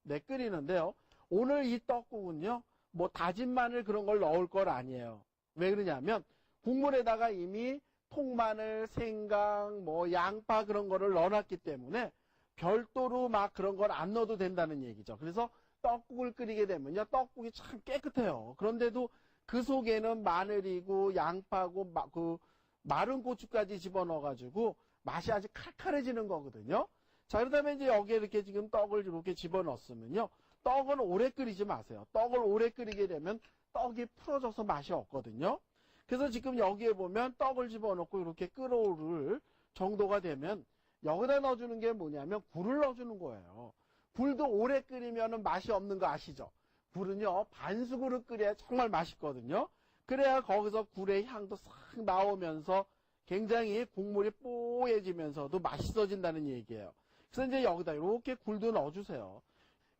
네, 끓이는데요. 오늘 이 떡국은요, 뭐 다진 마늘 그런 걸 넣을 건 아니에요. 왜 그러냐면 국물에다가 이미 통마늘, 생강, 뭐 양파 그런 거를 넣어놨기 때문에 별도로 막 그런 걸 안 넣어도 된다는 얘기죠. 그래서 떡국을 끓이게 되면요, 떡국이 참 깨끗해요. 그런데도 그 속에는 마늘이고 양파고 그 마른 고추까지 집어넣어가지고 맛이 아주 칼칼해지는 거거든요. 자, 그러다면 이제 여기에 이렇게 지금 떡을 이렇게 집어넣었으면요, 떡은 오래 끓이지 마세요. 떡을 오래 끓이게 되면 떡이 풀어져서 맛이 없거든요. 그래서 지금 여기에 보면 떡을 집어넣고 이렇게 끓어오를 정도가 되면 여기다 넣어주는 게 뭐냐면 굴을 넣어주는 거예요. 굴도 오래 끓이면 맛이 없는 거 아시죠? 굴은요, 반숙으로 끓여야 정말 맛있거든요. 그래야 거기서 굴의 향도 싹 나오면서 굉장히 국물이 뽀얘지면서도 맛있어진다는 얘기예요. 그래서 이제 여기다 이렇게 굴도 넣어주세요.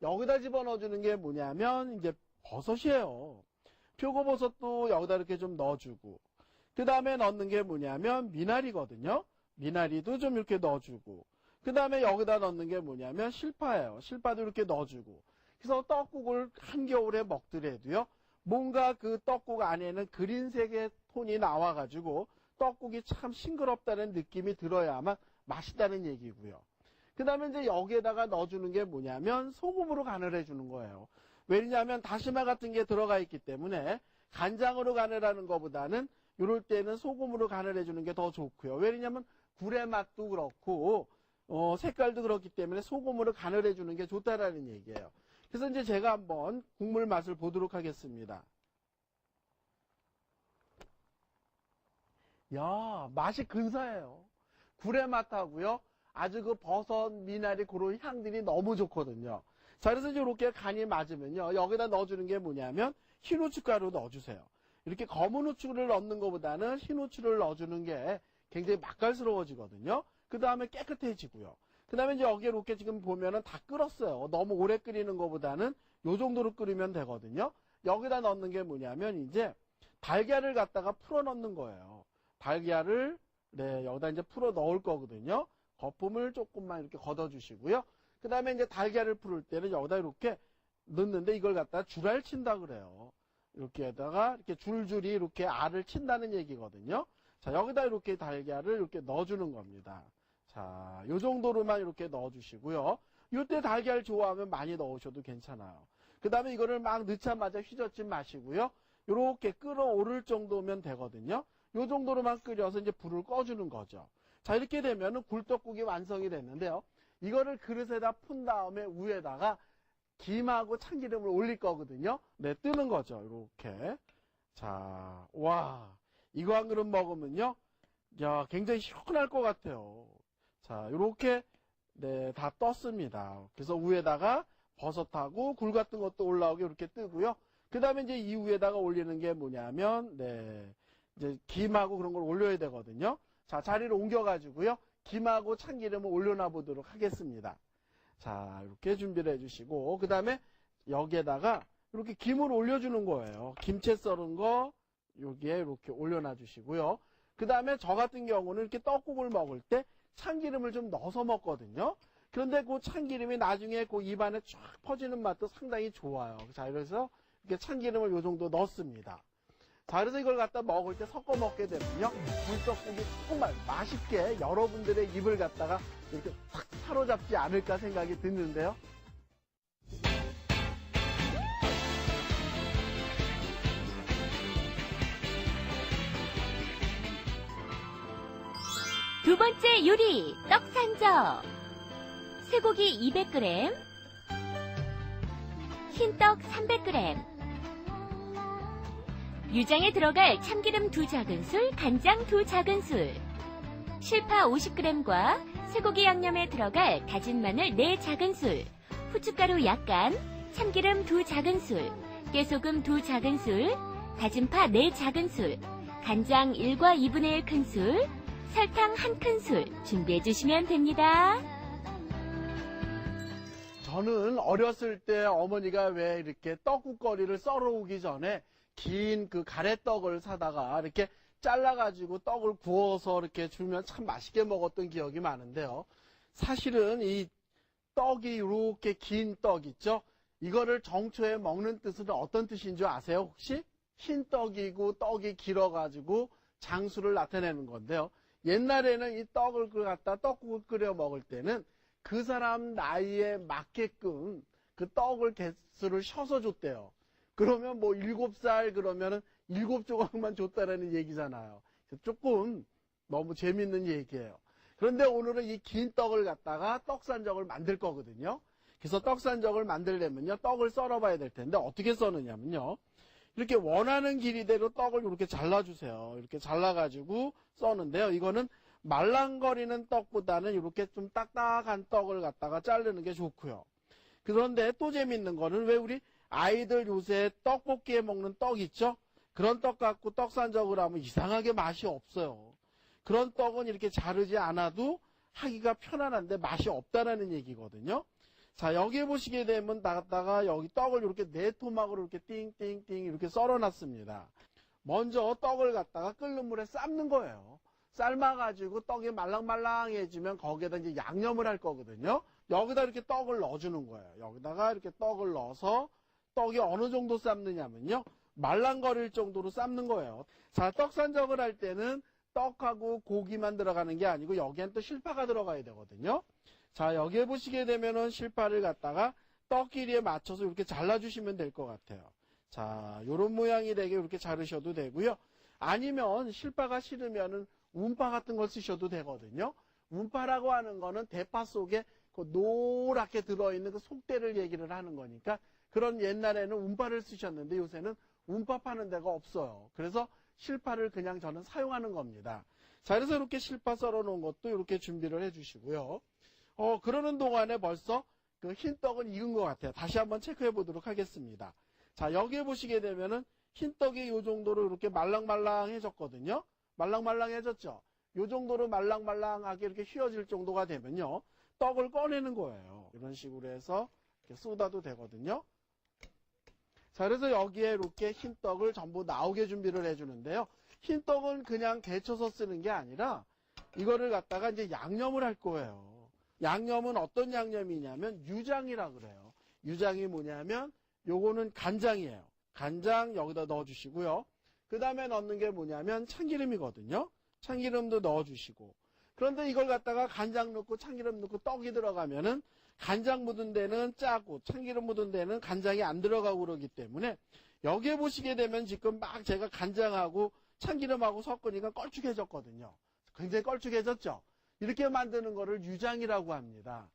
여기다 집어넣어주는 게 뭐냐면 이제 버섯이에요. 표고버섯도 여기다 이렇게 좀 넣어주고, 그 다음에 넣는 게 뭐냐면 미나리거든요. 미나리도 좀 이렇게 넣어주고, 그 다음에 여기다 넣는 게 뭐냐면 실파예요. 실파도 이렇게 넣어주고. 그래서 떡국을 한겨울에 먹더라도요, 뭔가 그 떡국 안에는 그린색의 톤이 나와가지고 떡국이 참 싱그럽다는 느낌이 들어야만 맛있다는 얘기고요. 그 다음에 이제 여기에다가 넣어주는 게 뭐냐면 소금으로 간을 해주는 거예요. 왜냐하면 다시마 같은 게 들어가 있기 때문에 간장으로 간을 하는 것보다는 이럴 때는 소금으로 간을 해주는 게 더 좋고요. 왜냐하면 굴의 맛도 그렇고 색깔도 그렇기 때문에 소금으로 간을 해주는 게 좋다라는 얘기예요. 그래서 이제 제가 한번 국물 맛을 보도록 하겠습니다. 야, 맛이 근사해요. 굴의 맛하고요, 아주 그 버섯, 미나리 그런 향들이 너무 좋거든요. 자, 그래서 이렇게 간이 맞으면요, 여기다 넣어주는 게 뭐냐면 흰 후춧가루 넣어주세요. 이렇게 검은 후추를 넣는 것보다는 흰 후추를 넣어주는 게 굉장히 맛깔스러워지거든요. 그 다음에 깨끗해지고요. 그 다음에 이제 여기에 이렇게 지금 보면은 다 끓었어요. 너무 오래 끓이는 것보다는 요 정도로 끓이면 되거든요. 여기다 넣는 게 뭐냐면 이제 달걀을 갖다가 풀어 넣는 거예요. 달걀을 여기다 이제 풀어 넣을 거거든요. 거품을 조금만 이렇게 걷어주시고요. 그 다음에 이제 달걀을 풀을 때는 여기다 이렇게 넣는데 이걸 갖다가 줄알 친다 그래요. 이렇게다가 이렇게 줄줄이 이렇게 알을 친다는 얘기거든요. 자, 여기다 이렇게 달걀을 이렇게 넣어주는 겁니다. 자, 요 정도로만 이렇게 넣어주시고요. 이때 달걀 좋아하면 많이 넣으셔도 괜찮아요. 그 다음에 이거를 막 넣자마자 휘젓지 마시고요. 이렇게 끓어오를 정도면 되거든요. 요 정도로만 끓여서 이제 불을 꺼주는 거죠. 자, 이렇게 되면은 굴떡국이 완성이 됐는데요. 이거를 그릇에다 푼 다음에 위에다가 김하고 참기름을 올릴 거거든요. 네, 뜨는 거죠. 이렇게. 자, 와, 이거 한 그릇 먹으면요, 야, 굉장히 시원할 것 같아요. 자, 이렇게 다 떴습니다. 그래서 위에다가 버섯하고 굴 같은 것도 올라오게 이렇게 뜨고요. 그 다음에 이제 이 위에다가 올리는 게 뭐냐면 이제 김하고 그런 걸 올려야 되거든요. 자, 자리를 옮겨가지고요, 김하고 참기름을 올려놔 보도록 하겠습니다. 자, 이렇게 준비를 해주시고, 그 다음에 여기에다가 이렇게 김을 올려주는 거예요. 김채 썰은 거 여기에 이렇게 올려놔 주시고요. 그 다음에 저 같은 경우는 이렇게 떡국을 먹을 때 참기름을 좀 넣어서 먹거든요. 그런데 그 참기름이 나중에 그 입안에 쫙 퍼지는 맛도 상당히 좋아요. 자, 그래서 이렇게 참기름을 요 정도 넣습니다. 자, 그래서 이걸 갖다 먹을 때 섞어 먹게 되면요, 굴떡국이 정말 맛있게 여러분들의 입을 갖다가 이렇게 탁 사로잡지 않을까 생각이 드는데요. 두 번째 요리, 떡산적. 쇠고기 200g, 흰떡 300g, 유장에 들어갈 참기름 2작은술, 간장 2작은술, 실파 50g과 쇠고기 양념에 들어갈 다진 마늘 4작은술, 후춧가루 약간, 참기름 2작은술, 깨소금 2작은술, 다진 파 4작은술, 간장 1과 2분의 1 큰술, 설탕 1큰술 준비해 주시면 됩니다. 저는 어렸을 때 어머니가 왜 이렇게 떡국거리를 썰어 오기 전에 긴 그 가래떡을 사다가 이렇게 잘라가지고 떡을 구워서 이렇게 주면 참 맛있게 먹었던 기억이 많은데요. 사실은 이 떡이 이렇게 긴 떡 있죠? 이거를 정초에 먹는 뜻은 어떤 뜻인 줄 아세요, 혹시? 흰 떡이고 떡이 길어가지고 장수를 나타내는 건데요. 옛날에는 이 떡을 갖다 떡국을 끓여 먹을 때는 그 사람 나이에 맞게끔 그 떡을 개수를 쉬어서 줬대요. 그러면 뭐 7살 그러면은 7조각만 줬다라는 얘기잖아요. 조금 너무 재밌는 얘기예요. 그런데 오늘은 이 긴 떡을 갖다가 떡산적을 만들 거거든요. 그래서 떡산적을 만들려면요, 떡을 썰어봐야 될 텐데 어떻게 써느냐면요, 이렇게 원하는 길이대로 떡을 이렇게 잘라주세요. 이렇게 잘라가지고 써는데요. 이거는 말랑거리는 떡보다는 이렇게 좀 딱딱한 떡을 갖다가 자르는 게 좋고요. 그런데 또 재밌는 거는, 왜 우리 아이들 요새 떡볶이에 먹는 떡 있죠? 그런 떡 갖고 떡산적을 하면 이상하게 맛이 없어요. 그런 떡은 이렇게 자르지 않아도 하기가 편안한데 맛이 없다라는 얘기거든요. 자, 여기에 보시게 되면 나갔다가 여기 떡을 이렇게 네 토막으로 이렇게 띵띵띵 이렇게 썰어놨습니다. 먼저 떡을 갖다가 끓는 물에 삶는 거예요. 삶아가지고 떡이 말랑말랑해지면 거기에다 이제 양념을 할 거거든요. 여기다 이렇게 떡을 넣어주는 거예요. 여기다가 이렇게 떡을 넣어서 떡이 어느 정도 삶느냐면요, 말랑거릴 정도로 삶는 거예요. 자, 떡산적을 할 때는 떡하고 고기만 들어가는 게 아니고 여기엔 또 실파가 들어가야 되거든요. 자, 여기에 보시게 되면은 실파를 갖다가 떡 길이에 맞춰서 이렇게 잘라주시면 될 것 같아요. 자, 요런 모양이 되게 이렇게 자르셔도 되고요. 아니면 실파가 싫으면은 운파 같은 걸 쓰셔도 되거든요. 운파라고 하는 거는 대파 속에 그 노랗게 들어있는 그 속대를 얘기를 하는 거니까, 그런 옛날에는 운파를 쓰셨는데 요새는 운파 파는 데가 없어요. 그래서 실파를 그냥 저는 사용하는 겁니다. 자, 그래서 이렇게 실파 썰어 놓은 것도 이렇게 준비를 해 주시고요. 그러는 동안에 벌써 그 흰 떡은 익은 것 같아요. 다시 한번 체크해 보도록 하겠습니다. 자, 여기에 보시게 되면은 흰 떡이 요 정도로 이렇게 말랑말랑해졌거든요. 말랑말랑해졌죠. 요 정도로 말랑말랑하게 이렇게 휘어질 정도가 되면요, 떡을 꺼내는 거예요. 이런 식으로 해서 이렇게 쏟아도 되거든요. 자, 그래서 여기에 이렇게 흰 떡을 전부 나오게 준비를 해주는데요. 흰 떡은 그냥 데쳐서 쓰는 게 아니라 이거를 갖다가 이제 양념을 할 거예요. 양념은 어떤 양념이냐면 유장이라 그래요. 유장이 뭐냐면 요거는 간장이에요. 간장 여기다 넣어주시고요. 그 다음에 넣는 게 뭐냐면 참기름이거든요. 참기름도 넣어주시고. 그런데 이걸 갖다가 간장 넣고 참기름 넣고 떡이 들어가면은 간장 묻은 데는 짜고 참기름 묻은 데는 간장이 안 들어가고 그러기 때문에, 여기에 보시게 되면 지금 막 제가 간장하고 참기름하고 섞으니까 걸쭉해졌거든요. 굉장히 걸쭉해졌죠. 이렇게 만드는 거를 유장이라고 합니다.